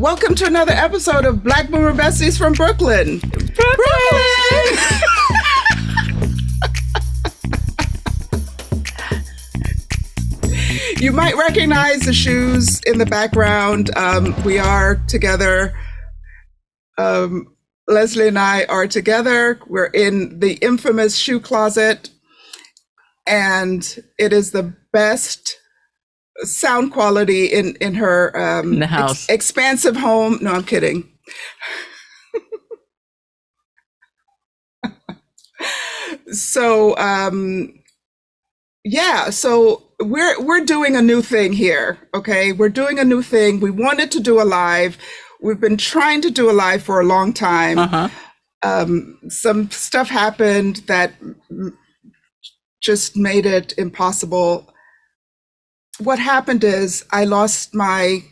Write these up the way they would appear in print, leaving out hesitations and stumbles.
Welcome to another episode of Black Boomer Besties from Brooklyn. Brooklyn! You might recognize the shoes in the background. We are together. Leslie and I are together. We're in the infamous shoe closet, and it is the best sound quality in her in the house. Expansive home. No, I'm kidding. So so we're doing a new thing here. Okay, we're doing a new thing. We wanted to do a live. We've been trying to do a live for a long time. Some stuff happened that just made it impossible. What happened is I lost my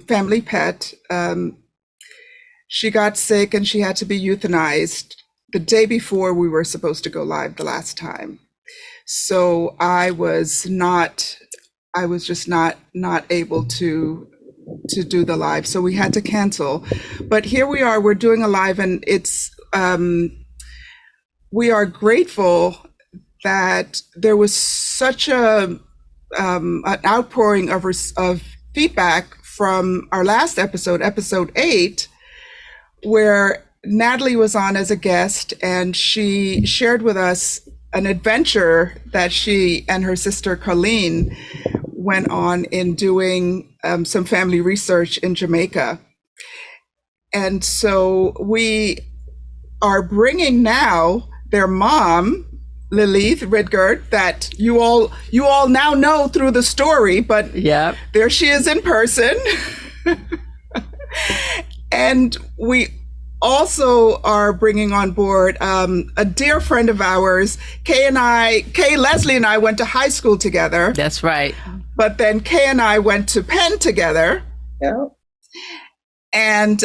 family pet. She got sick and she had to be euthanized the day before we were supposed to go live the last time. So I was just not able to do the live. So we had to cancel. But here we are, we're doing a live, and it's we are grateful that there was such an outpouring of feedback from our last episode, episode 8, where Natalie was on as a guest, and she shared with us an adventure that she and her sister Colleen went on in doing some family research in Jamaica. And so we are bringing now their mom, Lilith Ridgert, that you all now know through the story, but yep, there she is in person. And we also are bringing on board a dear friend of ours. Leslie and I went to high school together. That's right. But then Kay and I went to Penn together. Yeah. And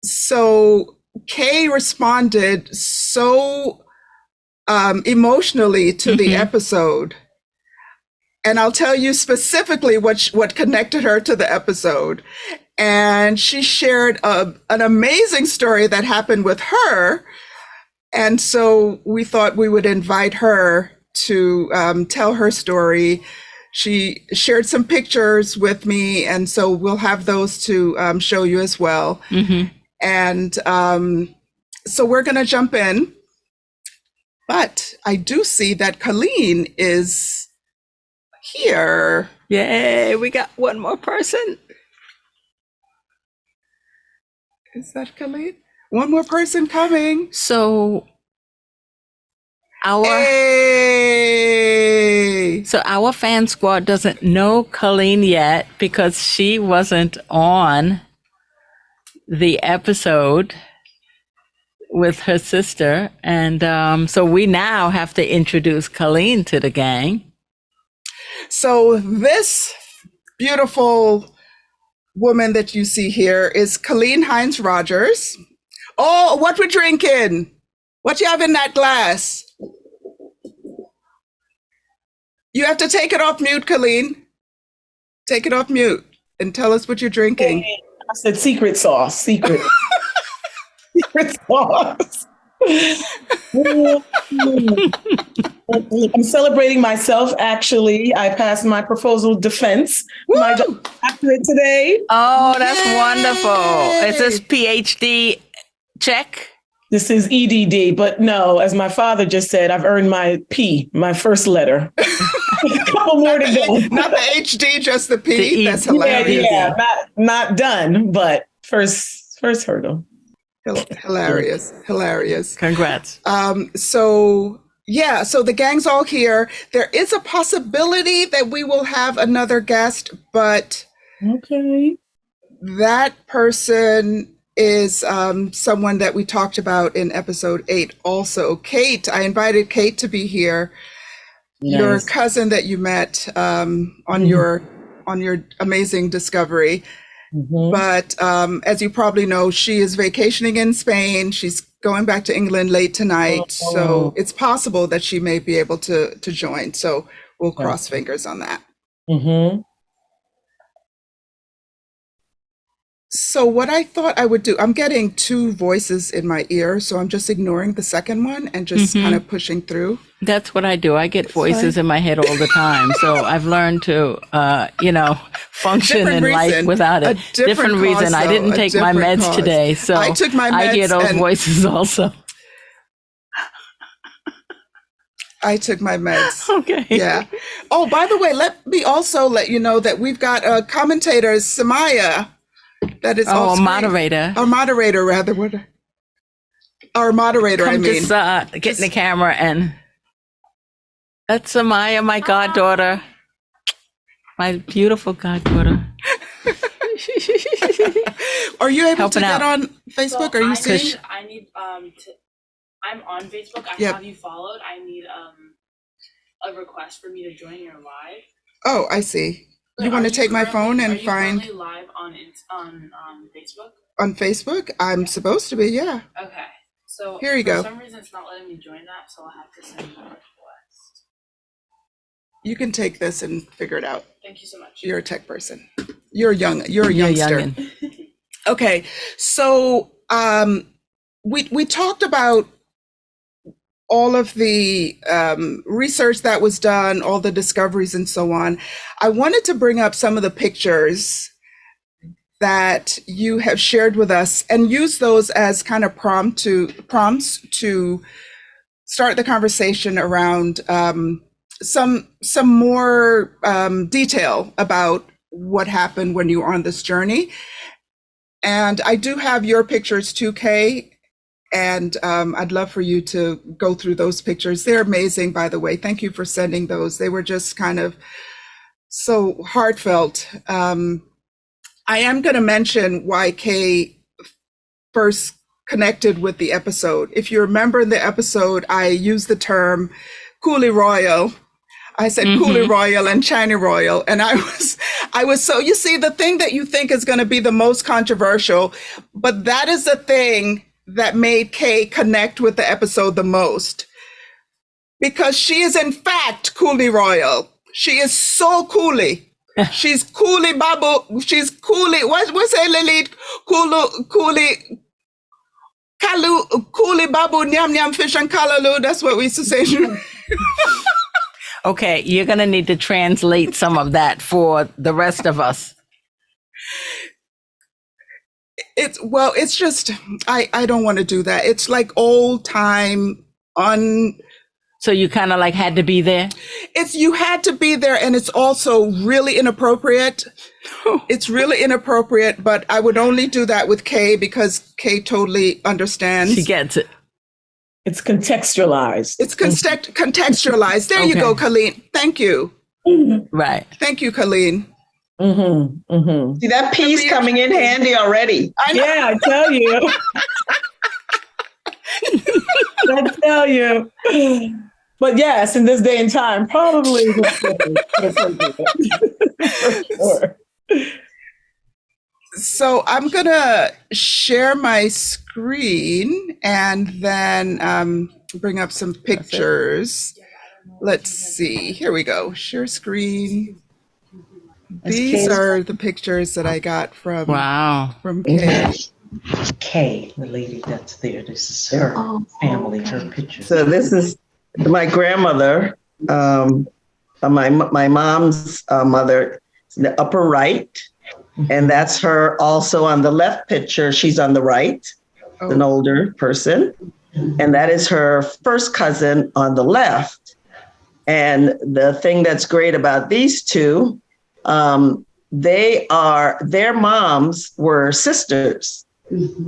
so Kay responded so emotionally to the episode. And I'll tell you specifically what connected her to the episode. And she shared an amazing story that happened with her. And so we thought we would invite her to tell her story. She shared some pictures with me, and so we'll have those to show you as well. And so we're going to jump in. But I do see that Colleen is here. Yay, we got one more person. Is that Colleen? One more person coming. So our fan squad doesn't know Colleen yet because she wasn't on the episode with her sister. And so we now have to introduce Colleen to the gang. So this beautiful woman that you see here is Colleen Hines Rogers. Oh, what we're drinking? What you have in that glass? You have to take it off mute, Colleen. Take it off mute and tell us what you're drinking. I said secret sauce. Secret sauce. I'm celebrating myself, actually. I passed my proposal defense. Woo! My doctorate today. Oh, that's wonderful. Is this PhD check? This is EDD, but no, as my father just said, I've earned my P, my first letter. A couple more to go. Not the HD, just the P. That's hilarious. Yeah, not done, but first hurdle. Hilarious. Congrats. So the gang's all here. There is a possibility that we will have another guest, but okay, that person is someone that we talked about in episode 8 also. Kate, I invited Kate to be here. Nice. Your cousin that you met on your amazing discovery. But as you probably know, she is vacationing in Spain. She's going back to England late tonight. So it's possible that she may be able to join. So we'll cross fingers on that. So what I thought I would do, I'm getting two voices in my ear, so I'm just ignoring the second one and just kind of pushing through. That's what I do. I get voices fine. in my head all the time. So I've learned to, function Different in life reason. without A it. different Reason. cause, I though. didn't A take my different meds cause. today. So I took my I hear meds those and- voices also. I took my meds. Okay. Yeah. Oh, by the way, let me also let you know that we've got a commentator, Samaya, that is Oh, off a screen. moderator. Our moderator, rather. Our moderator, Come I mean. just get in the camera and that's Amaya, my goddaughter. My beautiful goddaughter. Are you able Helping to get out. on Facebook? Are you seeing? I need I'm on Facebook. I Yep. have you followed. I need a request for me to join your live. Oh, I see. You want to take my phone and find currently live on Facebook? on Facebook? I'm supposed to be, yeah. Okay. So Here you go. For some reason, it's not letting me join that, so I'll have to send you a request. You can take this and figure it out. Thank you so much. You're a tech person. You're a youngster. Youngin. Okay, so we talked about all of the research that was done, all the discoveries and so on. I wanted to bring up some of the pictures that you have shared with us and use those as kind of prompts to start the conversation around some more detail about what happened when you were on this journey. And I do have your pictures too, Kay. And I'd love for you to go through those pictures. They're amazing, by the way. Thank you for sending those. They were just kind of so heartfelt. I am going to mention why Kay first connected with the episode. If you remember in the episode, I used the term Coolie Royal. I said Coolie Royal and China Royal. And I was so, you see, the thing that you think is going to be the most controversial, but that is the thing that made Kay connect with the episode the most. Because she is in fact Coolie Royal. She is so coolie. She's coolie babu. She's coolie. What's say Lily? Coolie. Kalu, coolie babu, nyam nyam fish and kalaloo. That's what we used to say. Okay, you're going to need to translate some of that for the rest of us. It's just, I don't want to do that. It's like old time So you kind of like had to be there? you had to be there, and it's also really inappropriate. It's really inappropriate, but I would only do that with Kay because Kay totally understands. She gets it. It's contextualized. It's contextualized. There you Okay. go, Colleen. Thank you. Right. Thank you, Colleen. See, that piece coming in handy already. Yeah, I tell you. I tell you. But yes, in this day and time, probably. For sure. So I'm going to share my screen and then bring up some pictures. Let's see. Here we go. Share screen. These are the pictures that I got from Kay. Kay, the lady that's there. This is her family, her picture. So this is my grandmother, my mom's mother, in the upper right. And that's her also on the left picture. She's on the right, an older person. And that is her first cousin on the left. And the thing that's great about these two, their moms were sisters.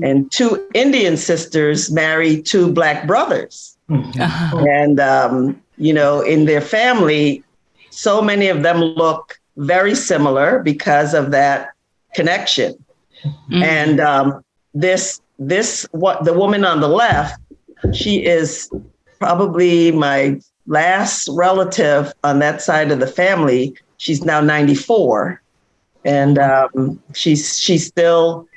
And two Indian sisters married two Black brothers. And, in their family, so many of them look very similar because of that connection. And the woman on the left, she is probably my last relative on that side of the family. She's now 94. And she's still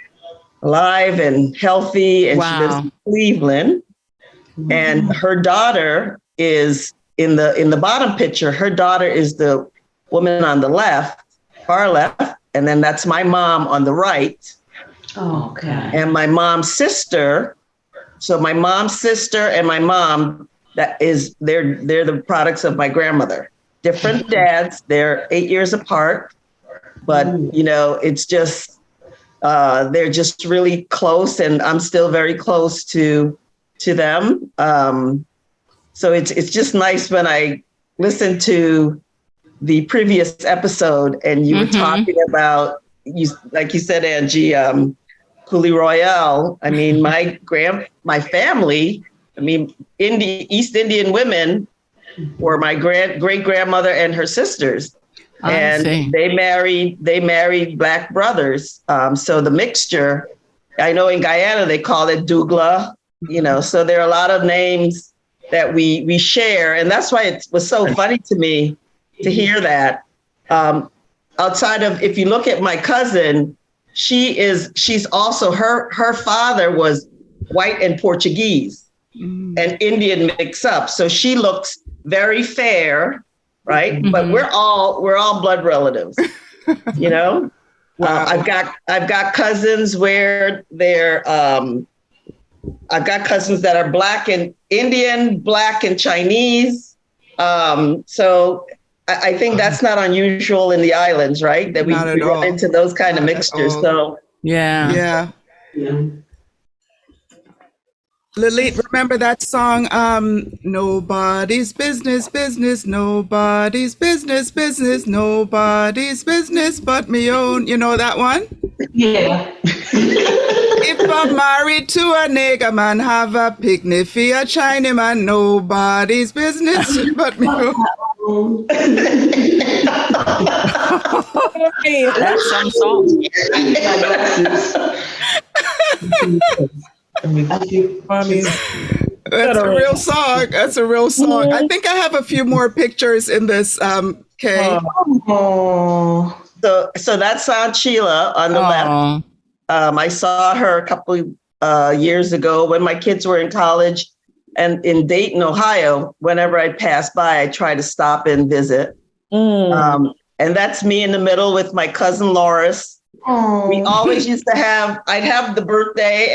alive and healthy, and she lives in Cleveland. And her daughter is in the bottom picture. Her daughter is the woman on the left, far left, and then that's my mom on the right. Oh, okay. And my mom's sister, so my mom's sister and my mom, they're the products of my grandmother. Different dads, they're 8 years apart, but it's just they're just really close, and I'm still very close to them. So it's just nice when I listen to the previous episode and you were talking about, like you said, Angie, Coulee Royale. I mean, my family, I mean, East Indian women were my great grandmother and her sisters, and they married Black brothers. So the mixture, I know in Guyana they call it Dougla. So there are a lot of names that we share, and that's why it was so funny to me to hear that. Outside of, if you look at my cousin, she's also, her father was white and Portuguese and Indian mix up. So she looks very fair, right? But we're all blood relatives, Wow. I've got cousins where I've got cousins that are Black and Indian, Black and Chinese. So I think that's not unusual in the islands, right? That we run into those kind of mixtures. So yeah. Lily, remember that song, nobody's business, nobody's business, nobody's business but me own. You know that one? Yeah. If I'm married to a nigger man, have a picnic for a China man, nobody's business but me own. That's some song. That's a real song. That's a real song. I think I have a few more pictures in this, Kay. So that's Aunt Sheila on the left. I saw her a couple years ago when my kids were in college, and in Dayton, Ohio. Whenever I pass by, I try to stop and visit. And that's me in the middle with my cousin Loris. We always used to I'd have the birthday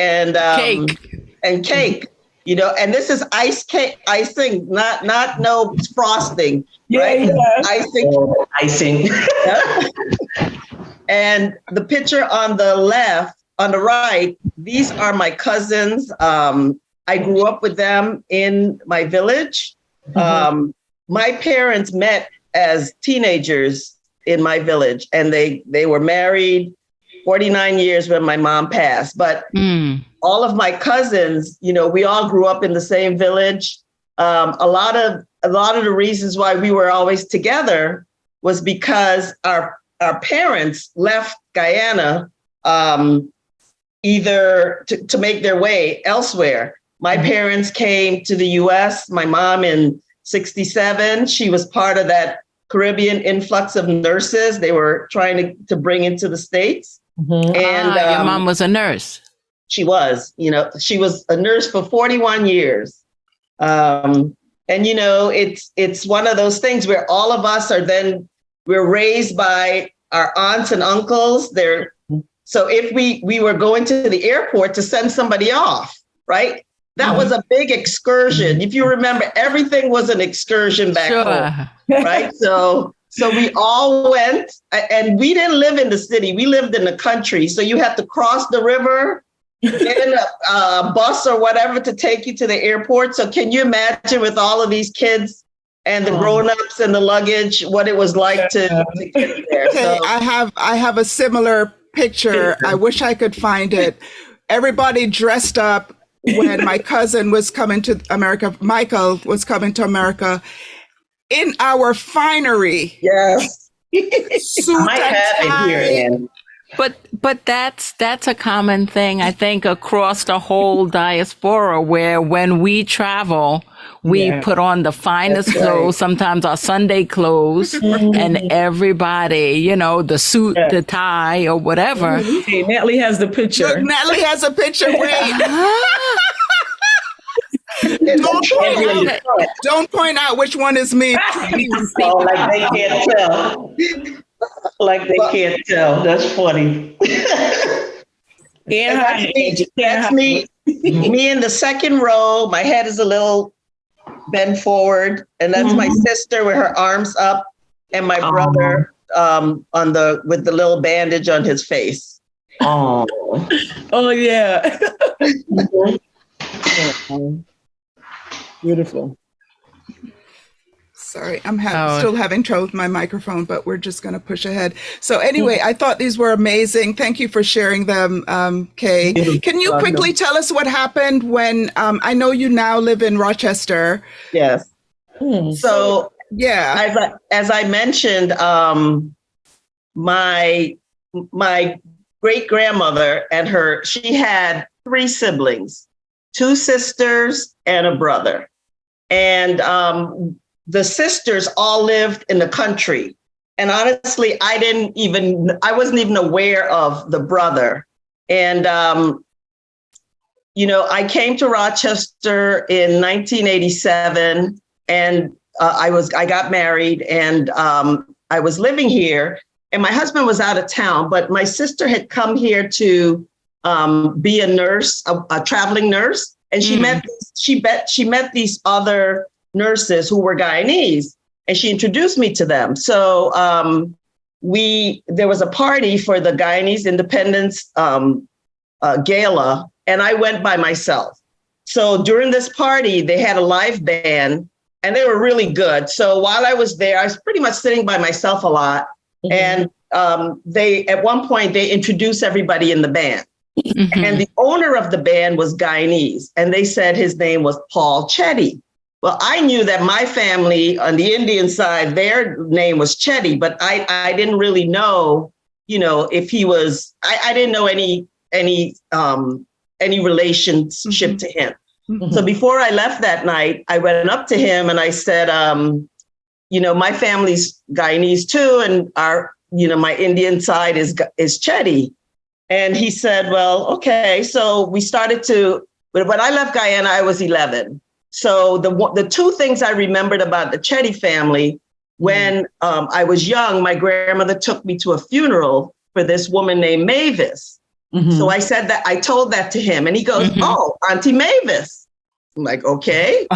and cake, and this is icing, not no frosting, right? Icing. And the picture on the right, these are my cousins. I grew up with them in my village. My parents met as teenagers in my village, and they were married 49 years when my mom passed. But all of my cousins, we all grew up in the same village. A lot of the reasons why we were always together was because our parents left Guyana either to make their way elsewhere. My parents came to the U.S. My mom in 1967. She was part of that Caribbean influx of nurses they were trying to bring into the States. And your mom was a nurse. She was, she was a nurse for 41 years. And, it's one of those things where all of us we're raised by our aunts and uncles. So if we were going to the airport to send somebody off, right? That was a big excursion. If you remember, everything was an excursion back home, right? So we all went, and we didn't live in the city. We lived in the country. So you had to cross the river, get in a bus or whatever to take you to the airport. So can you imagine, with all of these kids and the grown-ups and the luggage, what it was like to get there? Okay, I have a similar picture. I wish I could find it. Everybody dressed up when my cousin was coming to America. Michael was coming to America in our finery. Yes. Suit and tie. But that's a common thing, I think, across the whole diaspora, where when we travel, we put on the finest clothes, sometimes our Sunday clothes, and everybody, the suit, the tie, or whatever. Hey, Natalie has the picture. Look, Natalie has a picture. Wait. Don't point out which one is me. Oh, like they can't tell. Like they can't tell. That's funny. Can't That's hide me. it. You can't That's hide me. it. Me in the second row. My head is a little bent forward, and that's my sister with her arms up, and my brother with the little bandage on his face. Oh. Oh yeah. Beautiful. Sorry, I'm Oh. still having trouble with my microphone, but we're just going to push ahead. So anyway, I thought these were amazing. Thank you for sharing them, Kay. Can you quickly tell us what happened when, I know you now live in Rochester. Yes. Hmm. So Yeah. as I mentioned, my great grandmother she had 3 siblings, 2 sisters and a brother. And the sisters all lived in the country. And honestly, I wasn't even aware of the brother. And, I came to Rochester in 1987, and I got married, and I was living here, and my husband was out of town, but my sister had come here to be a nurse, a traveling nurse. And she met these other nurses who were Guyanese, and she introduced me to them. So there was a party for the Guyanese Independence Gala, and I went by myself. So during this party, they had a live band, and they were really good. So while I was there, I was pretty much sitting by myself a lot. And at one point, they introduced everybody in the band. And the owner of the band was Guyanese, and they said his name was Paul Chetty. Well, I knew that my family on the Indian side, their name was Chetty, but I didn't really know, if he was. I didn't know any relationship to him. So before I left that night, I went up to him and I said, my family's Guyanese too, and my Indian side is Chetty. And he said, well, okay. So we started but when I left Guyana, I was 11. So the 2 things I remembered about the Chetty family, when I was young, my grandmother took me to a funeral for this woman named Mavis. So I told that to him, and he goes, oh, Auntie Mavis. I'm like, okay.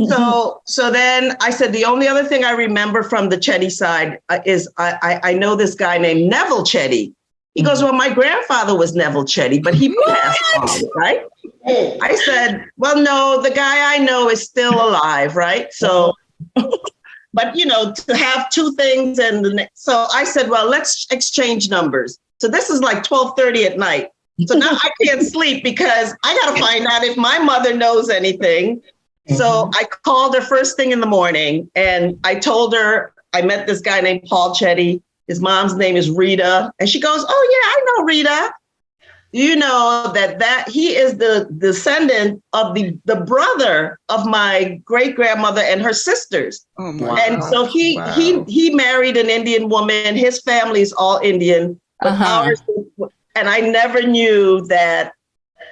So then I said, the only other thing I remember from the Chetty side is I know this guy named Neville Chetty. He goes, well, my grandfather was Neville Chetty, but he passed on, right? I said, well, no, the guy I know is still alive, right? So, but, to have 2 things. So I said, well, let's exchange numbers. So this is like 12:30 at night. So now I can't sleep because I got to find out if my mother knows anything. So I called her first thing in the morning, and I told her I met this guy named Paul Chetty. His mom's name is Rita. And she goes, oh, yeah, I know Rita. You know that he is the descendant of the brother of my great grandmother and her sisters. Oh my And so he married an Indian woman. His family is all Indian, but ours. And I never knew that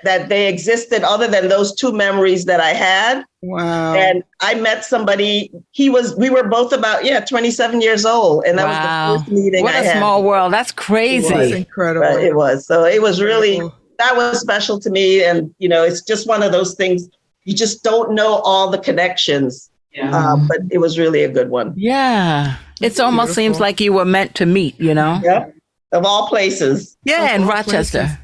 they existed other than those 2 memories that I had. Wow. And I met somebody, we were both about, 27 years old. And that was the first meeting What I had. a small world. That's crazy. That's incredible. But it was. So it was really, that was special to me. And, it's just one of those things, you just don't know all the connections. Yeah. But it was really a good one. Yeah. It almost seems like you were meant to meet, Yep. Of all places. Yeah, in Rochester.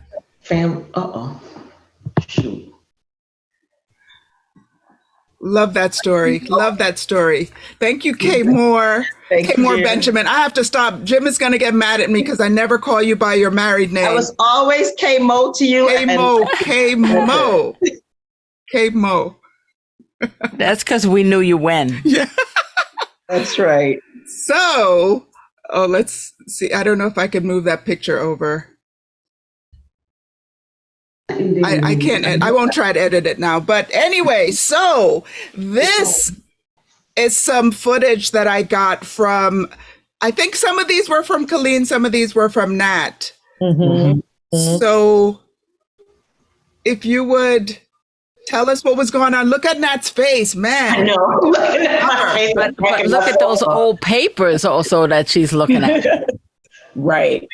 Shoot. Love that story. Love that story. Thank you, Kay Moore. Kay Moore Benjamin. I have to stop. Jim is going to get mad at me because I never call you by your married name. I was always Kay Mo to you. Kay Mo. Kay Mo. Kay Mo. That's because we knew you when. Yeah. That's right. So, let's see. I don't know if I can move that picture over. I can't, I won't try to edit it now. But anyway, so this is some footage that I got from, I think some of these were from Colleen, some of these were from Nat. So if you would tell us what was going on. Look at Nat's face, man. I know. But look at those old papers also that she's looking at. Right.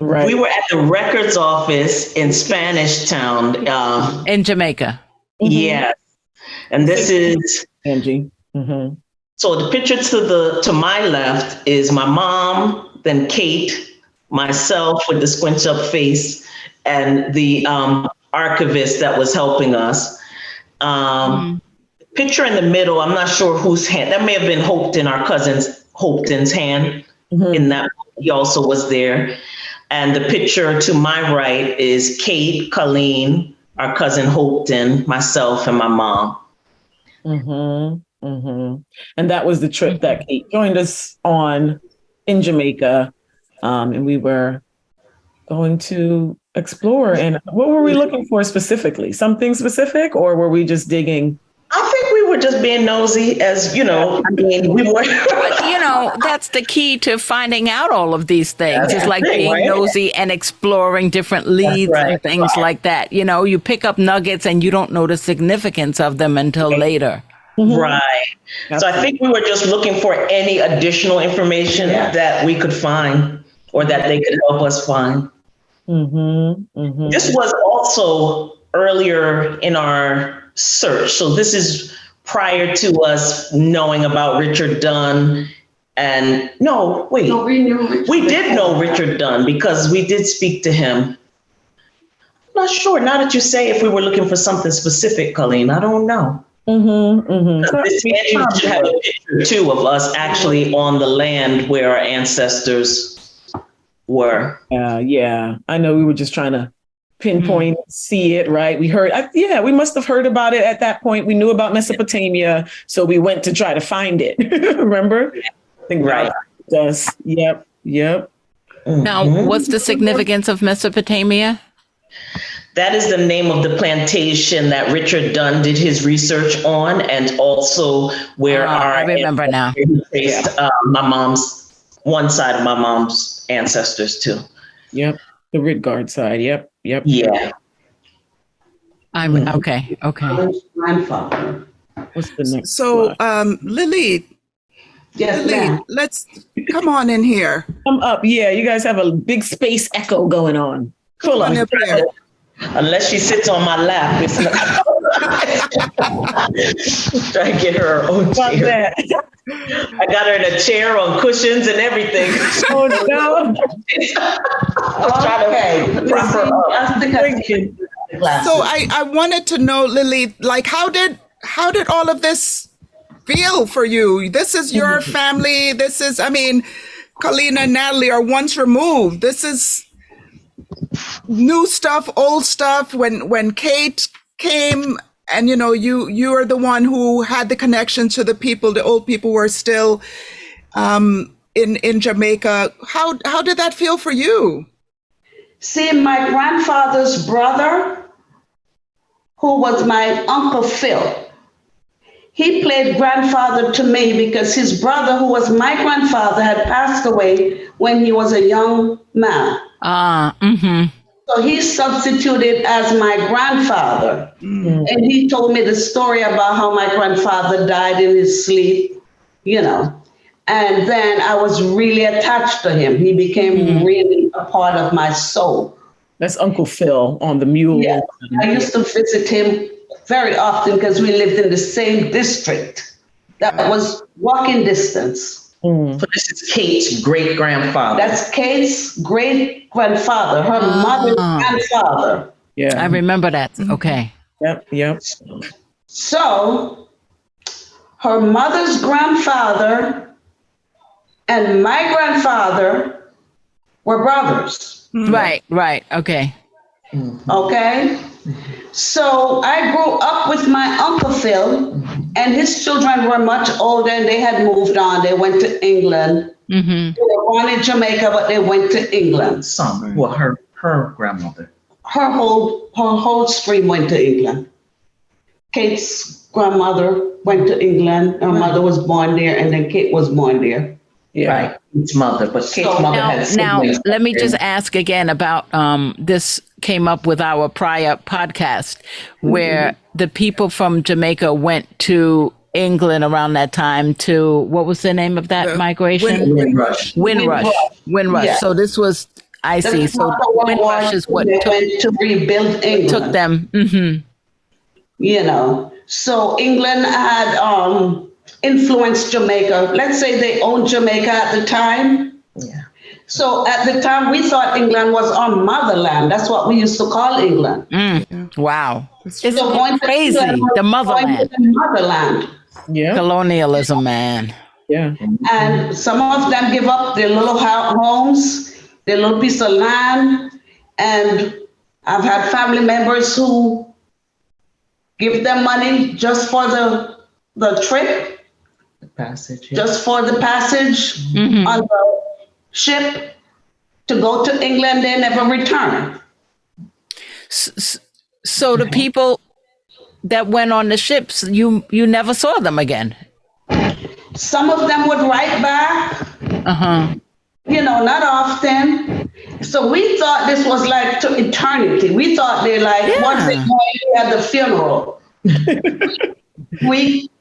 Right. We were at the records office in Spanish Town. In Jamaica. Yeah. And this is Angie. Mm-hmm. so the picture to my left is my mom, then Kate, myself with the squinch up face, and the archivist that was helping us. Picture in the middle, I'm not sure whose hand. That may have been our cousin Hopeton's hand. In that, he also was there. And the picture to my right is Kate, Colleen, our cousin Hopeton, myself, and my mom. And that was the trip that Kate joined us on in Jamaica. And we were going to explore. And what were we looking for specifically? Something specific, or were we just digging? I think we were just being nosy, as you know. I mean, we were. That's the key to finding out all of these things. It's like being nosy and exploring different leads and things like that. You pick up nuggets and you don't know the significance of them until later. Right. So I think we were just looking for any additional information that we could find or that they could help us find. This was also earlier in our search. So this is prior to us knowing about Richard Dunn. And we did know Richard Dunn because we did speak to him. I'm not sure. Now that you say if we were looking for something specific, Colleen, I don't know. This Andrew should have a picture too of us actually on the land where our ancestors were. Yeah. I know we were just trying to pinpoint, see it, right? We heard, we must have heard about it at that point. We knew about Mesopotamia, so we went to try to find it. Remember? I think right. Does. Yep. Now, what's the significance of Mesopotamia? That is the name of the plantation that Richard Dunn did his research on, and also where I remember now. Traced, my mom's, one side of my mom's ancestors too. Yep. The Ridgard side. Yep. Yeah. I'm okay. Grandfather. What's the next? So, Lily. Yes, Lily, ma'am. let's come on in here. Come up. Yeah, you guys have a big space echo going on. Come on up here. Unless she sits on my lap, it's not. Try to get her own chair. I got her in a chair on cushions and everything. Oh no! So I wanted to know, Lily, like how did all of this feel for you? This is your family. This is, Colleen and Natalie are once removed. This is new stuff, old stuff. When Kate came, and you are the one who had the connection to the people. The old people were still in Jamaica. How did that feel for you? See, my grandfather's brother, who was my Uncle Phil, he played grandfather to me because his brother, who was my grandfather, had passed away when he was a young man. So he substituted as my grandfather. And he told me the story about how my grandfather died in his sleep, And then I was really attached to him. He became really a part of my soul. That's Uncle Phil on the mule. Yeah. I used to visit him very often because we lived in the same district. That was walking distance. So this is Kate's great-grandfather. That's Kate's great-grandfather, her mother's grandfather. Yeah. I remember that. Okay. Yep. So her mother's grandfather and my grandfather were brothers. Right. Okay. Okay. So I grew up with my Uncle Phil, and his children were much older and they had moved on. They went to England. They were born in Jamaica, but they went to England. Some, well, her grandmother. Her whole stream went to England. Kate's grandmother went to England. Her mother was born there, and then Kate was born there. Yeah. Right. Kate's mother, but Kate's mother had Now, siblings. let me just ask again about this came up with our prior podcast where the people from Jamaica went to England around that time to, what was the name of that migration? Windrush. Windrush. Yeah. So this was I see. So Windrush is what they went to rebuild England. took them. You know, so England had influenced Jamaica. Let's say they owned Jamaica at the time. Yeah. So at the time, we thought England was our motherland. That's what we used to call England. Wow. It's going to crazy. England was The going motherland. to the motherland. Yeah. Colonialism, man. Yeah. And some of them give up their little homes, their little piece of land. And I've had family members who give them money just for the trip, The passage. Yeah. just for the passage on the ship to go to England. They never return. So the people that went on the ships, you never saw them again. Some of them would write back, you know, not often. So we thought this was like to eternity. We thought they once they had the funeral.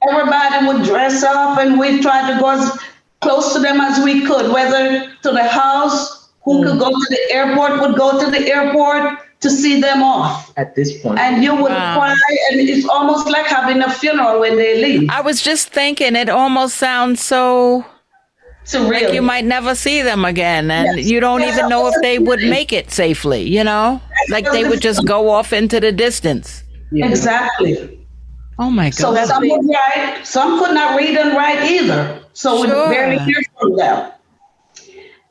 Everybody would dress up and we tried to go as close to them as we could, whether to the house, who could go to the airport would go to the airport to see them off. At this point. And you would cry, and it's almost like having a funeral when they leave. I was just thinking, it almost sounds so Surreal. like you might never see them again, and you don't even know if they would make it safely, you know? Like they would just go off into the distance. Yeah. Exactly. Oh my So God. some would write, some could not read and write either. So we barely hear from them.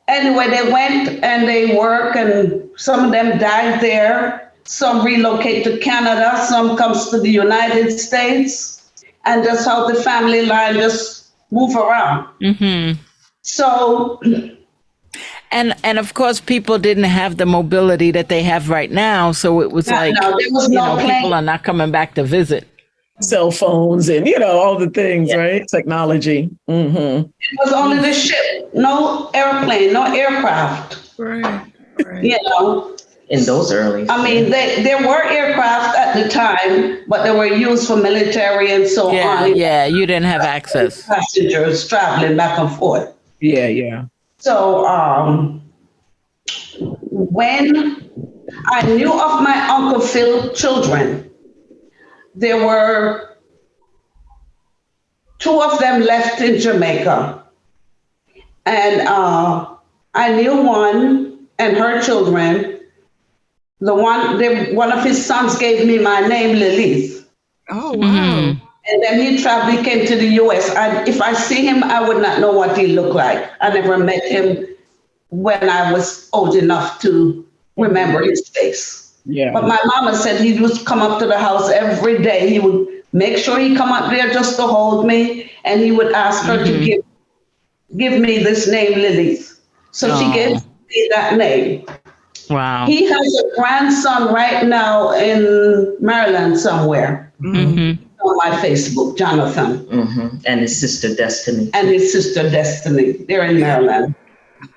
Anyway, they went and they work, and some of them died there. Some relocate to Canada, some comes to the United States, and that's how the family line just move around. So, and of course, people didn't have the mobility that they have right now, so it was like, there was no plane. people are not coming back to visit. Cell phones and, all the things, right? Technology. It was only the ship, no airplane, no aircraft. Right. You know, In those early. I mean, there were aircraft at the time, but they were used for military and so on. Yeah, you didn't have access. Passengers traveling back and forth. Yeah. So when I knew of my Uncle Phil's children, there were 2 of them left in Jamaica. And I knew one and her children. One of his sons gave me my name, Lilith. Oh, wow. And then he traveled, he came to the US. If I see him, I would not know what he looked like. I never met him when I was old enough to remember his face. Yeah. But my mama said he would come up to the house every day. He would make sure he come up there just to hold me. And he would ask her to give me this name, Lilith. So she gave me that name. Wow. He has a grandson right now in Maryland somewhere. On my Facebook, Jonathan. And his sister Destiny. And his sister Destiny. They're in Maryland.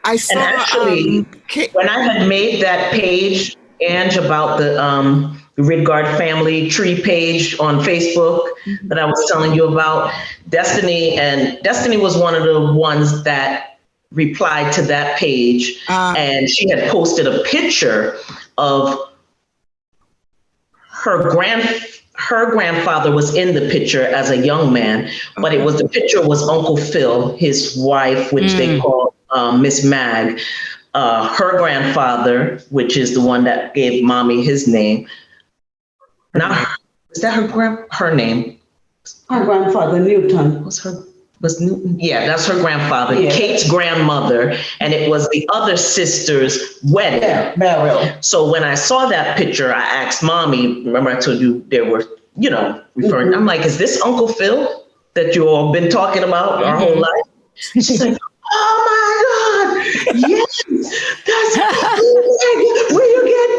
I saw. And actually, when I had made that page, Ange, about the Ridgard family tree page on Facebook that I was telling you about, Destiny was one of the ones that replied to that page, and she had posted a picture of her grandfather was in the picture as a young man, but the picture was Uncle Phil, his wife, which they call Miss Mag, her grandfather, which is the one that gave mommy his name. Is that her name? Her grandfather, Newton. Was Newton? Yeah, that's her grandfather. Yeah. Kate's grandmother, and it was the other sister's wedding. Yeah, burial. So when I saw that picture, I asked mommy, remember I told you there were, referring, I'm like, is this Uncle Phil that you all been talking about our whole life? She's like, oh my God, yes, that's where you get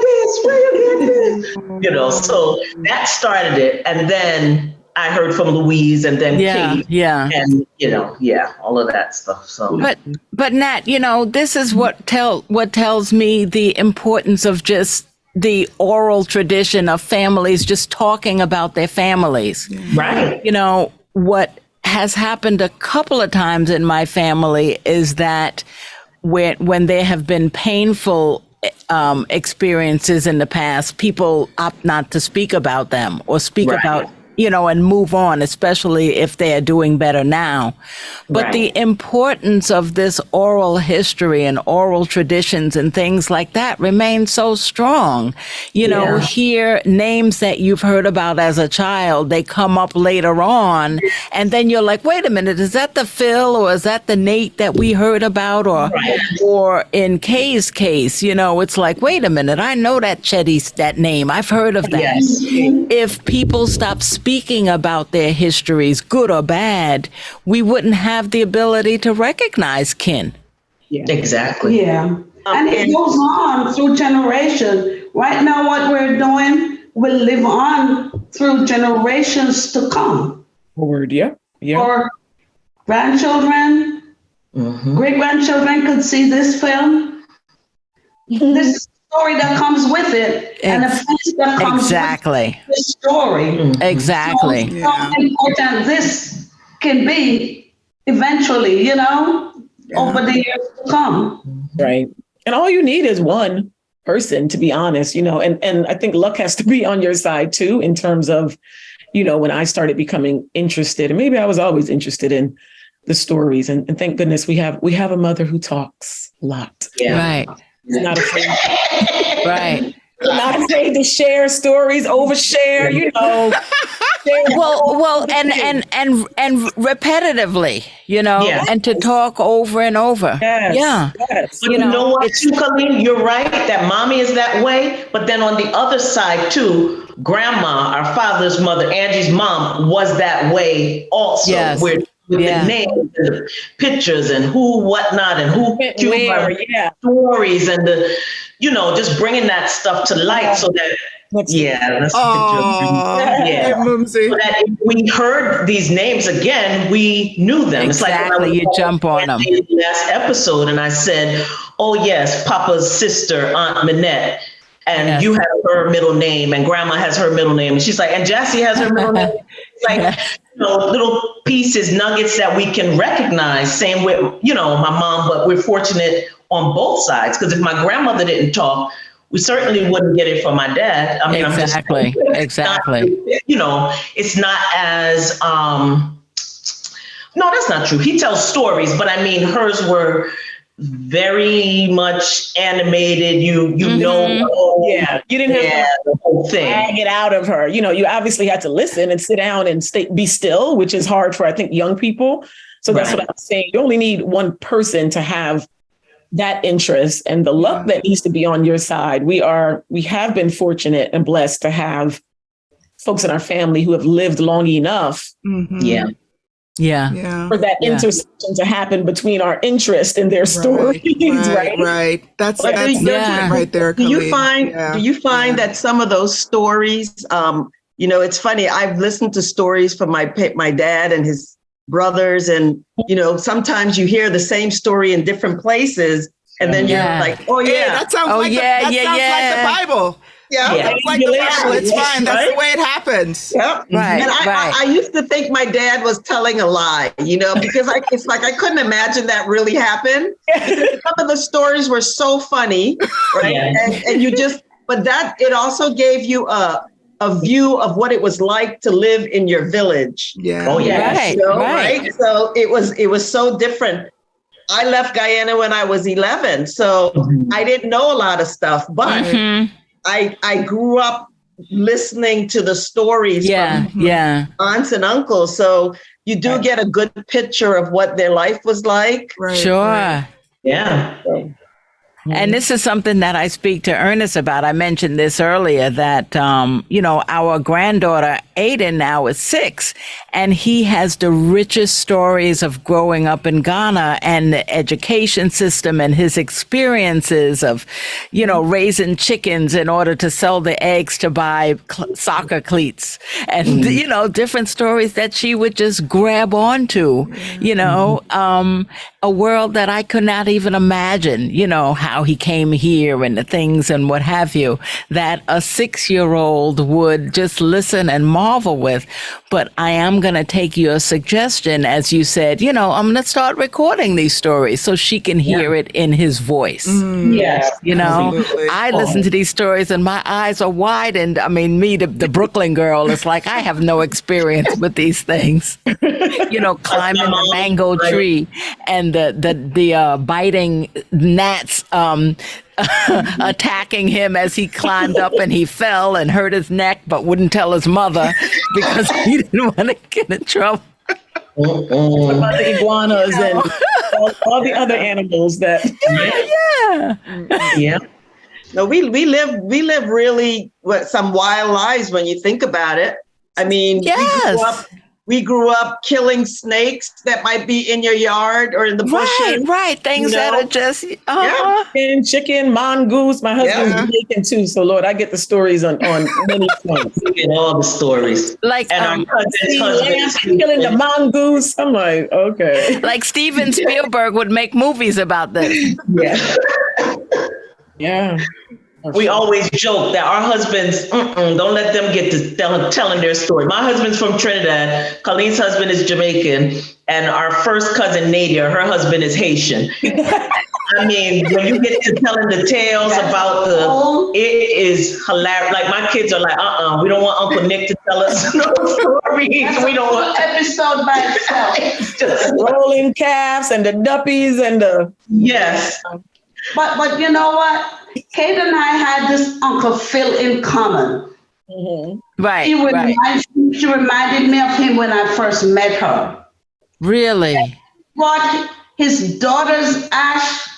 this? So that started it. And then I heard from Louise and then Kate. Yeah. And, all of that stuff. So, but Nat, this is what tells me the importance of just the oral tradition of families just talking about their families. right. What has happened a couple of times in my family is that when there have been painful experiences in the past, people opt not to speak about them or speak about, and move on, especially if they are doing better now. But the importance of this oral history and oral traditions and things like that remain so strong. Here, names that you've heard about as a child, they come up later on, and then you're like, wait a minute, is that the Phil or is that the Nate that we heard about? Or in Kay's case, it's like, wait a minute, I know that Chetty's that name. I've heard of that. Yes. If people stop speaking about their histories, good or bad, we wouldn't have the ability to recognize kin. Yeah. Exactly. Yeah. And it goes on through generation. Right now, what we're doing will live on through generations to come. Forward, yeah. Or grandchildren, great-grandchildren could see this film. This is the story that comes with it, and the face that comes with the story. Exactly. So how important this can be eventually, over the years to come. Right. And all you need is one person, to be honest, and I think luck has to be on your side too, in terms of, when I started becoming interested, and maybe I was always interested in the stories, and thank goodness we have a mother who talks a lot. Yeah. Right. She's not afraid. Right. Not afraid to share stories, overshare, Well, and repetitively, and to talk over and over. Yes. Yeah. But you know what, too, Colleen, you're right that mommy is that way. But then on the other side too, grandma, our father's mother, Angie's mom, was that way also. Yes. With the names and the pictures and who, whatnot, and who where, stories and the, just bringing that stuff to light so that. That's a picture. So that if we heard these names again, we knew them. Exactly. It's like when you jump on them. The last episode, and I said, "Oh yes, Papa's sister, Aunt Minette." And you have her middle name, and Grandma has her middle name, and she's like, and Jassy has her middle name. It's like little pieces, nuggets that we can recognize. Same with my mom, but we're fortunate on both sides, because if my grandmother didn't talk, we certainly wouldn't get it from my dad. I mean, exactly. It's not as no, that's not true. He tells stories, but I mean, hers were very much animated. You you didn't have the whole thing. Drag it out of her. You obviously had to listen and sit down and be still, which is hard for, I think, young people. So that's what I'm saying. You only need one person to have that interest and the luck that needs to be on your side. We have been fortunate and blessed to have folks in our family who have lived long enough. For that intersection to happen between our interest and their stories. Right. That's right there. Do you find that some of those stories, it's funny, I've listened to stories from my dad and his brothers, and sometimes you hear the same story in different places, and then you're like, oh yeah, hey, that sounds like the Bible. That's like the Bible. It's fine. That's the way it happens. Yep. Right. And I used to think my dad was telling a lie, because it's like I couldn't imagine that really happened. Some of the stories were so funny, right? And but that it also gave you a view of what it was like to live in your village. Yeah. Oh yeah. Right. So it was so different. I left Guyana when I was 11, so I didn't know a lot of stuff, but I grew up listening to the stories from aunts and uncles. So you do get a good picture of what their life was like. Right. Sure. Right. Yeah. And this is something that I speak to Ernest about. I mentioned this earlier that, our granddaughter, Aiden, now is 6, and he has the richest stories of growing up in Ghana and the education system and his experiences of, raising chickens in order to sell the eggs to buy soccer cleats and, different stories that she would just grab onto, a world that I could not even imagine, you know, how he came here and the things and what have you, that a 6-year-old would just listen and marvel with. But I am going to take your suggestion, as you said, you know, I'm going to start recording these stories so she can hear it in his voice. Yes. You know, Absolutely. I listen to these stories and my eyes are widened. I mean, me, the Brooklyn girl, is like, I have no experience with these things. You know, climbing the mango tree and the biting gnats attacking him as he climbed up, and he fell and hurt his neck, but wouldn't tell his mother because he didn't want to get in trouble. What about the iguanas and all the other animals that? Yeah. No, we live really some wild lives when you think about it. I mean, Yes. we grew up killing snakes that might be in your yard or in the bushes. Right. Things you that know? are just, Chicken, mongoose. My husband's Yeah. Jamaican too, so Lord, I get the stories on many fronts. We get all the stories. like, And our cousin's Lambs husband. killing the mongoose. I'm like, okay. like Steven Spielberg would make movies about this. Yeah. Yeah. We always joke that our husbands, don't let them get to telling their story. My husband's from Trinidad. Colleen's husband is Jamaican. And our first cousin, Nadia, her husband is Haitian. I mean, when you get to telling the tales about it is hilarious. Like my kids are like, we don't want Uncle Nick to tell us no stories. We don't want episode by itself. It's just Rolling calves and the duppies and the yes. But you know what? Kate and I had this Uncle Phil in common. Right. She reminded me of him when I first met her. Really? Brought his daughter's ashes.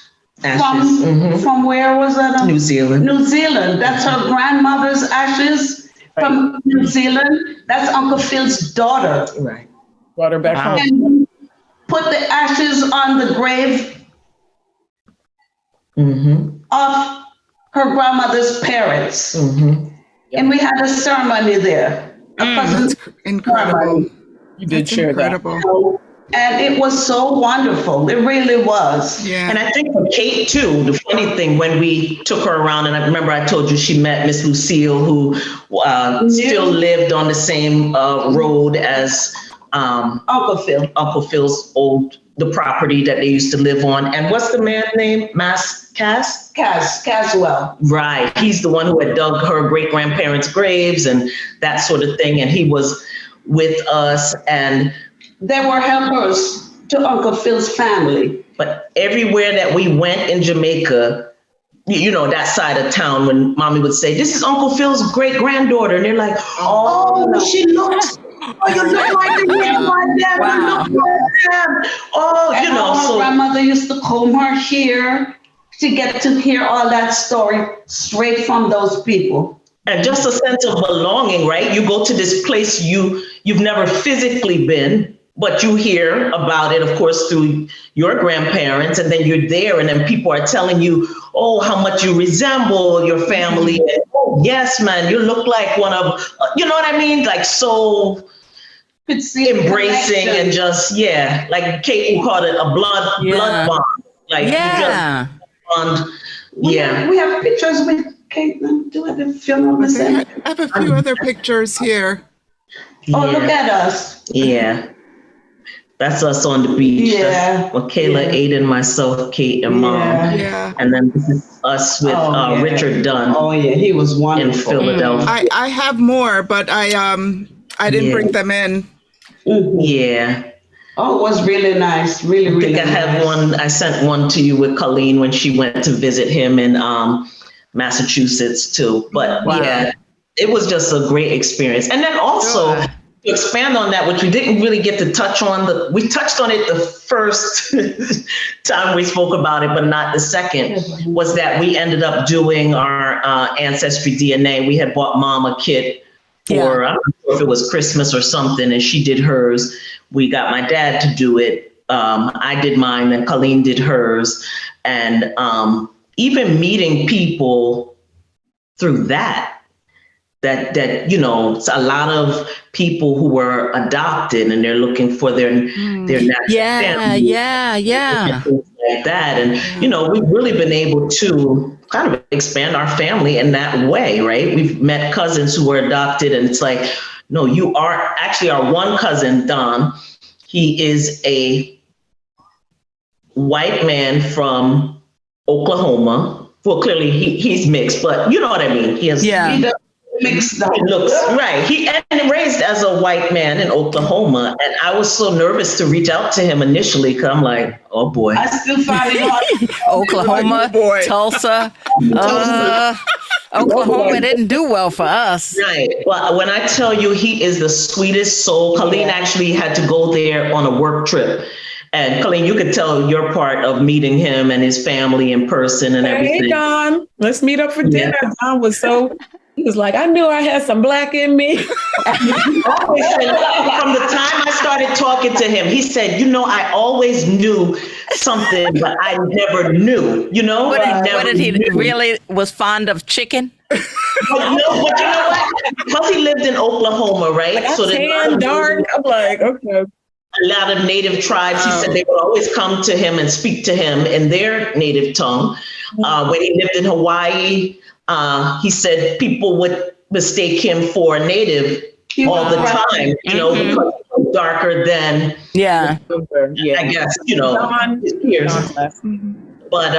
From where was that? New Zealand. New Zealand. That's her grandmother's ashes from New Zealand. That's Uncle Phil's daughter. Right. brought her back home. And put the ashes on the grave of her grandmother's parents. And we had a ceremony there. That's incredible. You did That's share incredible. And it was so wonderful. It really was. Yeah. And I think for Kate too, the funny thing, when we took her around, and I remember I told you she met Miss Lucille, who still lived on the same road as Uncle Phil. Uncle Phil's the property that they used to live on. And what's the man's name? Caswell. Right. He's the one who had dug her great grandparents' graves and that sort of thing. And he was with us, and they were helpers to Uncle Phil's family. But everywhere that we went in Jamaica, you know, that side of town, when mommy would say, "This is Uncle Phil's great granddaughter," and they're like, "Oh, no. She looks. Oh, you look like your dad. Wow. You look like that." Oh, and you know, her so grandmother used to comb her hair to get to hear all that story straight from those people. And just a sense of belonging, right? You go to this place you've never physically been, but you hear about it, of course, through your grandparents, and then you're there, and then people are telling you, oh, how much you resemble your family. And, oh, yes, man, you look like one of, you know what I mean? Like so embracing and just, yeah, like Kate would call it a blood bond. Like you just bond. Yeah. We have pictures with Kate. Do it the funeral. I have a few other pictures here. Oh, look at us. Yeah. That's us on the beach. Yeah. That's Kayla, Aiden, myself, Kate, and Mom. Yeah. And then this is us with Richard Dunn. Oh, yeah. He was wonderful. In Philadelphia. I have more, but I didn't bring them in. Yeah. Oh, it was really nice. Really, really I think I have one. I sent one to you with Colleen when she went to visit him in Massachusetts too. But yeah, it was just a great experience. And then also to expand on that, which we didn't really get to touch on, we touched on it the first time we spoke about it, but not the second, was that we ended up doing our Ancestry DNA. We had bought Mom a kit for, I don't know if it was Christmas or something, and she did hers. We got my dad to do it. I did mine, and Colleen did hers. And even meeting people through that, that you know, it's a lot of people who were adopted and they're looking for their natural family. Yeah. And things like that. And you know, we've really been able to kind of expand our family in that way, right? We've met cousins who were adopted, and it's like, no, you are actually our one cousin, Don. He is a white man from Oklahoma. Well, clearly he's mixed, but you know what I mean. He has Mixed up. He looks right. He and raised as a white man in Oklahoma, and I was so nervous to reach out to him initially because I'm like, oh boy. I still find it hard. Oklahoma, boy. Tulsa. Oklahoma didn't do well for us. Right. Well, when I tell you he is the sweetest soul, Colleen actually had to go there on a work trip. And Colleen, you could tell your part of meeting him and his family in person and everything. Hey, Don, let's meet up for dinner. Don was he was like, I knew I had some black in me. From the time I started talking to him, he said, you know, I always knew something, but I never knew, you know? What did he really was fond of chicken? But you know what? Because he lived in Oklahoma, right? Like, so tan, dark. I'm like, okay. A lot of native tribes, he said they would always come to him and speak to him in their native tongue. When he lived in Hawaii, he said people would mistake him for a native all the time, you know, because he was darker than, I guess, you know, his peers. But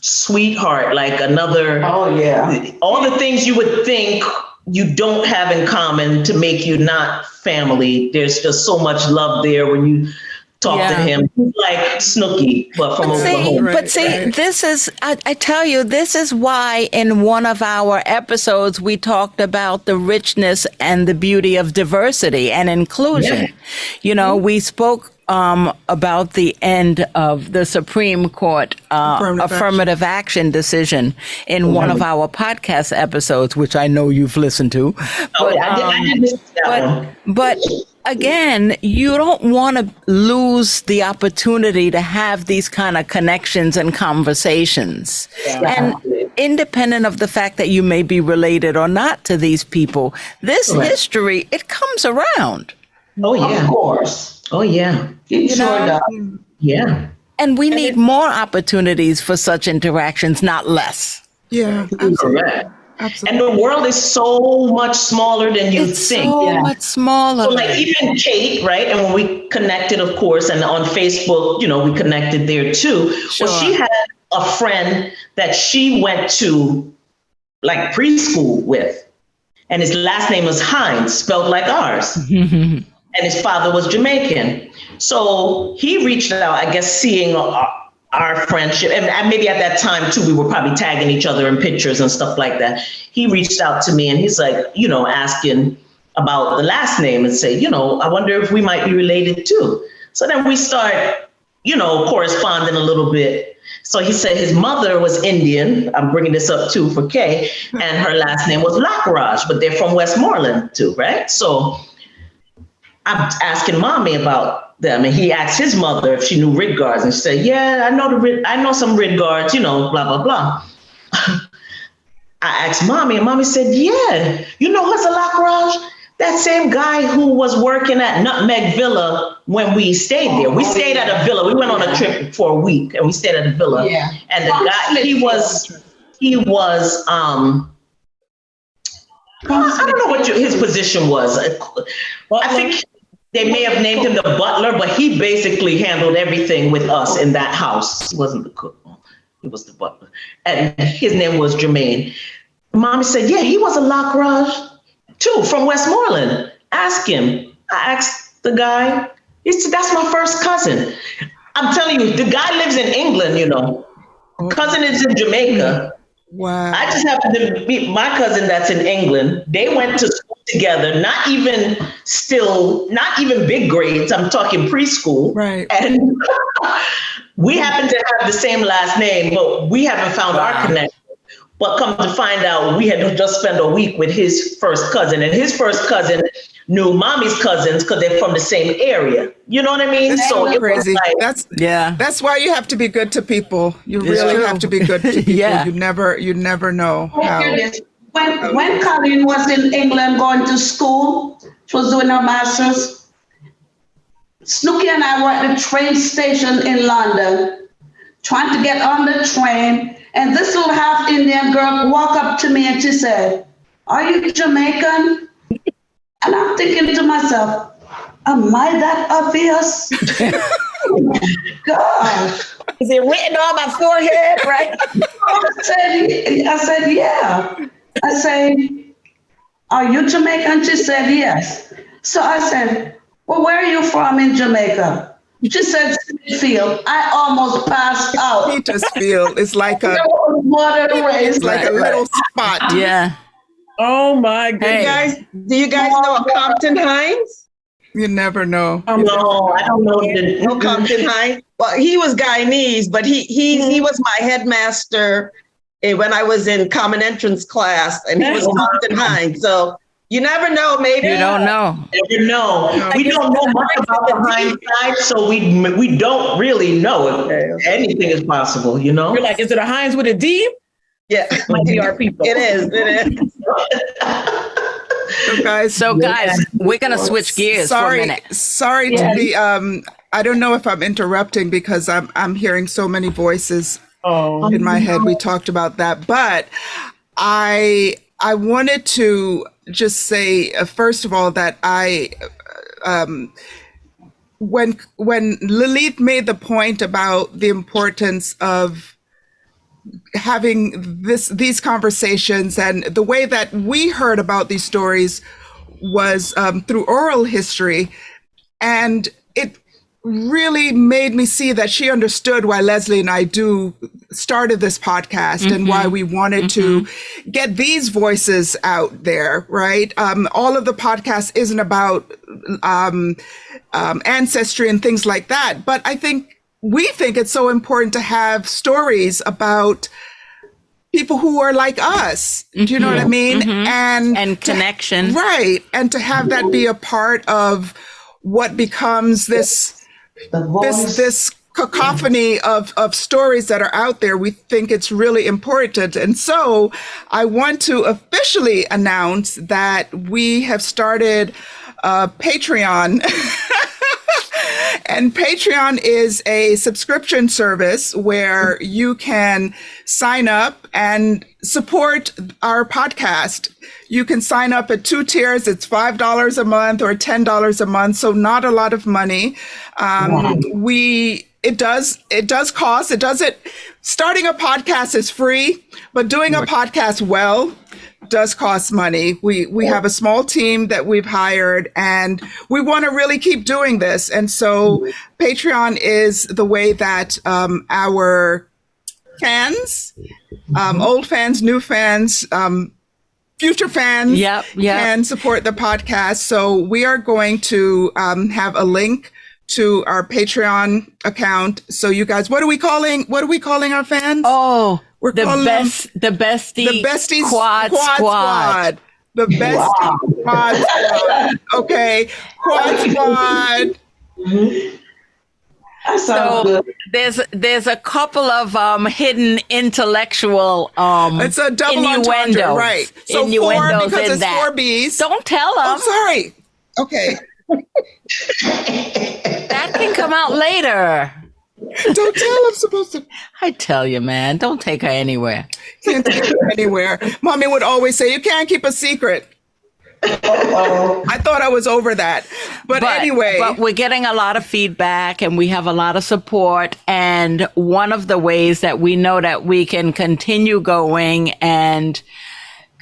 sweetheart, like another, all the things you would think you don't have in common to make you not family. There's just so much love there when you talk to him. He's like Snooki, but from Oklahoma. But see, this is, I tell you, this is why in one of our episodes, we talked about the richness and the beauty of diversity and inclusion. Yeah. You know, we spoke about the end of the Supreme Court affirmative action decision in one of our podcast episodes, which I know you've listened to. But, I did miss that one. But again, you don't want to lose the opportunity to have these kind of connections and conversations. And independent of the fact that you may be related or not to these people, this history, it comes around. Oh, yeah. Of course. Oh, yeah. It sure does. Yeah. And we need more opportunities for such interactions, not less. Yeah, correct. Absolutely. And the world is so much smaller than you think. So much smaller. So like even Kate, right? And when we connected, of course, and on Facebook, you know, we connected there too. Sure. Well, she had a friend that she went to like preschool with. And his last name was Hines, spelled like ours. And his father was Jamaican. So he reached out, I guess, seeing our friendship. And maybe at that time, too, we were probably tagging each other in pictures and stuff like that. He reached out to me and he's like, you know, asking about the last name and say, you know, I wonder if we might be related too. So then we start, you know, corresponding a little bit. So he said his mother was Indian. I'm bringing this up too for Kay. And her last name was Lakaraj, but they're from Westmoreland too, right? So I'm asking mommy about them, and he asked his mother if she knew Ridgards, and she said, "Yeah, I know some Ridgards, you know, blah blah blah." I asked mommy, and mommy said, "Yeah, you know Hazalakraj, that same guy who was working at Nutmeg Villa when we stayed there. We stayed at a villa. We went on a trip for a week, and we stayed at a villa. Yeah. And the guy, he was." I don't know what his position was. I think they may have named him the butler, but he basically handled everything with us in that house. He wasn't the cook. He was the butler. And his name was Jermaine. Mommy said, yeah, he was a Lakraj too, from Westmoreland. Ask him. I asked the guy. He said, that's my first cousin. I'm telling you, the guy lives in England, you know. Cousin is in Jamaica. Wow. I just happened to meet my cousin that's in England. They went to school together, not even big grades. I'm talking preschool. Right. And we happen to have the same last name, but we haven't found our connection. But come to find out, we had just spent a week with his first cousin, and his first cousin knew mommy's cousins because they're from the same area. You know what I mean? That's so crazy. That's why you have to be good to people. You really have to be good to people. You never know how. when Colleen was in England going to school, she was doing her master's. Snooki and I were at the train station in London, trying to get on the train, and this little half Indian girl walked up to me and she said, "Are you Jamaican?" And I'm thinking to myself, am I that obvious? Gosh. Is it written on my forehead, right? I said, yeah. I said, "Are you Jamaican?" She said, "Yes." So I said, "Well, where are you from in Jamaica?" She said, "Smithfield." I almost passed out. Petersfield is like a It's like a little spot. Yeah. Oh my goodness. Hey. Do you guys know a Compton Hines? You never know. No, I don't know. No Compton Hines. Well, he was Guyanese, but he was my headmaster when I was in Common Entrance class, and he was Compton Hines. So you never know. Maybe You don't know. Never know. We don't know much about the Hines side, so we don't really know if anything is possible. You know. You're like, is it a Hines with a D? Yeah, Might be our people. It is. So guys, we're gonna switch gears for a minute. Sorry to be. I don't know if I'm interrupting because I'm hearing so many voices in my head. We talked about that, but I wanted to just say first of all that when Lilith made the point about the importance of having these conversations, and the way that we heard about these stories was through oral history, and it really made me see that she understood why Leslie and I started this podcast and why we wanted to get these voices out there, right? All of the podcast isn't about ancestry and things like that, but we think it's so important to have stories about people who are like us. Do you know what I mean? And connection. Right. And to have that be a part of what becomes this cacophony of stories that are out there. We think it's really important. And so I want to officially announce that we have started Patreon. And Patreon is a subscription service where you can sign up and support our podcast. You can sign up at 2 tiers. It's $5 a month or $10 a month. So not a lot of money. It does cost. Starting a podcast is free, but doing a podcast well does cost money. We have a small team that we've hired, and we want to really keep doing this. And so Patreon is the way that our fans, old fans, new fans, future fans can support the podcast. So we are going to have a link to our Patreon account. So you guys, what are we calling our fans? We're calling the Besties Quad Squad. The Besties Quad Squad. Okay. Quad Squad. So there's a couple of hidden intellectual it's a double entendre, right? So innuendos 4 because in it's that. 4 B's. Don't tell them. Oh, sorry. Okay. That can come out later. Don't tell I'm supposed to. I tell you, man, don't take her anywhere. Can't take her anywhere. Mommy would always say, you can't keep a secret. I thought I was over that. But anyway. But we're getting a lot of feedback and we have a lot of support. And one of the ways that we know that we can continue going and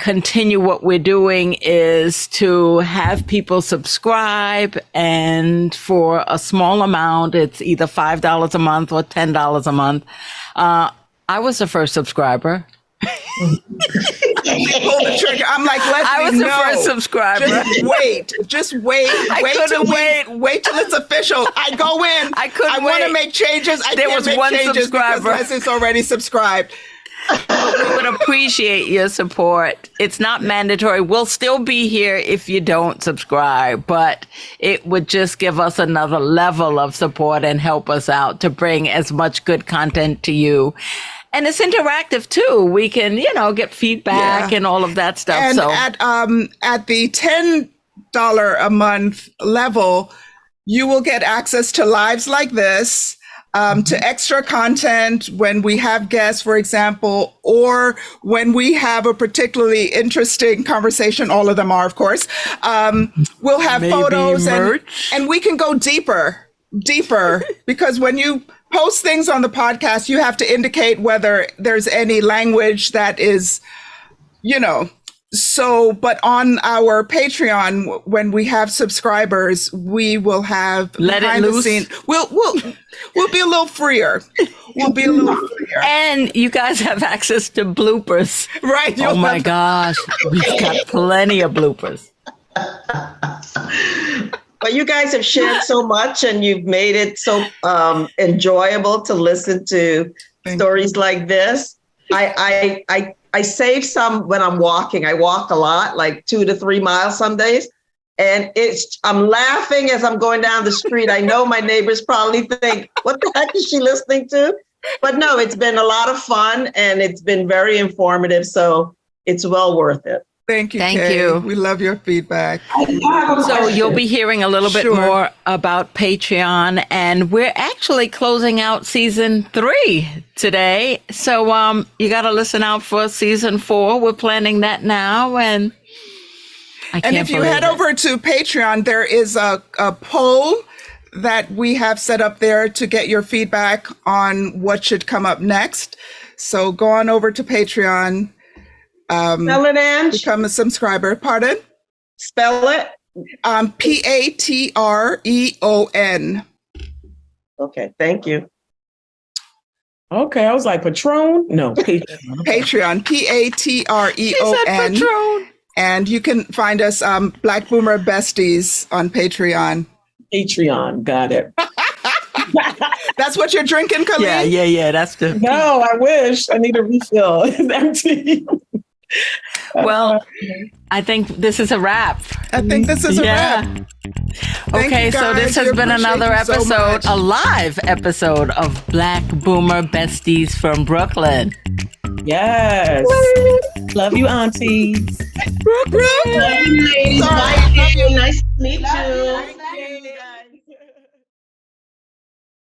continue what we're doing is to have people subscribe, and for a small amount, it's either $5 a month or $10 a month. I was the first subscriber. Pull the trigger. I'm like, Leslie, I was the first subscriber. Just wait. Wait till it's official. I go in. I want to make changes. There was one subscriber. Leslie's already subscribed. We would appreciate your support. It's not mandatory. We'll still be here if you don't subscribe, but it would just give us another level of support and help us out to bring as much good content to you. And it's interactive too. We can, get feedback and all of that stuff. And so at the $10 a month level, you will get access to lives like this, to extra content when we have guests, for example, or when we have a particularly interesting conversation. All of them are, of course. We'll have Maybe photos merch. and we can go deeper because when you post things on the podcast, you have to indicate whether there's any language that is, so, but on our Patreon, when we have subscribers, we will have Let it behind the loose. scene. We'll be a little freer. We'll be a little freer. and you guys have access to bloopers. Right. Oh my gosh. We've got plenty of bloopers. But you guys have shared so much and you've made it so enjoyable to listen to stories like this. I save some when I'm walking. I walk a lot, like 2 to 3 miles some days. And I'm laughing as I'm going down the street. I know my neighbors probably think, what the heck is she listening to? But no, it's been a lot of fun and it's been very informative. So it's well worth it. Thank you. Thank Kay. you. We love your feedback. So you'll be hearing a little bit Sure. more about Patreon, and we're actually closing out season 3 today. So you got to listen out for season 4. We're planning that now, and And if you head over to Patreon, there is a poll that we have set up there to get your feedback on what should come up next. So go on over to Patreon. Spell it, Ange. Become a subscriber. Pardon? Spell it. Patreon. Okay, thank you. Okay, I was like, Patron? No, Patreon. Patreon. Patreon. She said Patron. And you can find us Black Boomer Besties on Patreon. Patreon, got it. That's what you're drinking, Colleen? Yeah. That's the No, I wish. I need a refill. It's empty. Well, I think this is a wrap. I think this is a wrap. Thank Okay, you, so this guys. has We been appreciate another you so episode, much. a live episode of Black Boomer Besties from Brooklyn. Yes. Love you, aunties. Love you, ladies. Bye. Nice to meet you. Thank you, guys.